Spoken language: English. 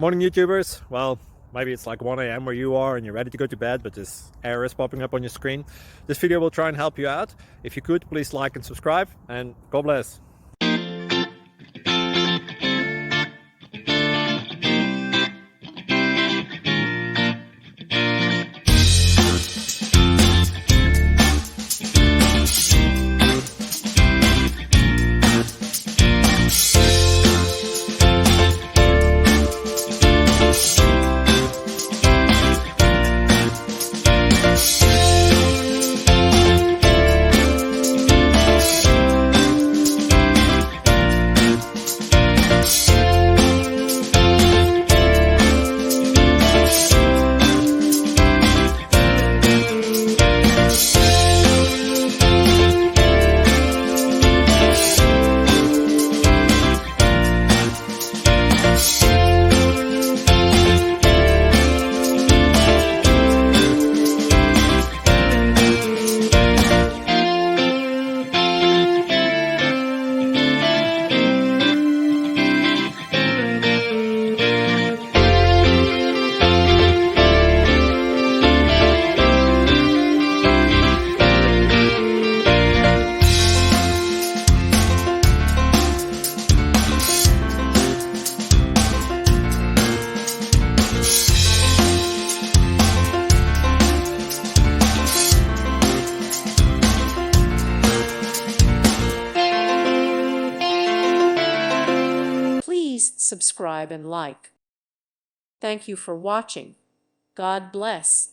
Morning YouTubers. Well, maybe it's like 1 a.m. where you are and you're ready to go to bed, but this error is popping up on your screen. This video will try and help you out. If you could, please like and subscribe, and God bless. Please subscribe and like. Thank you for watching. God bless.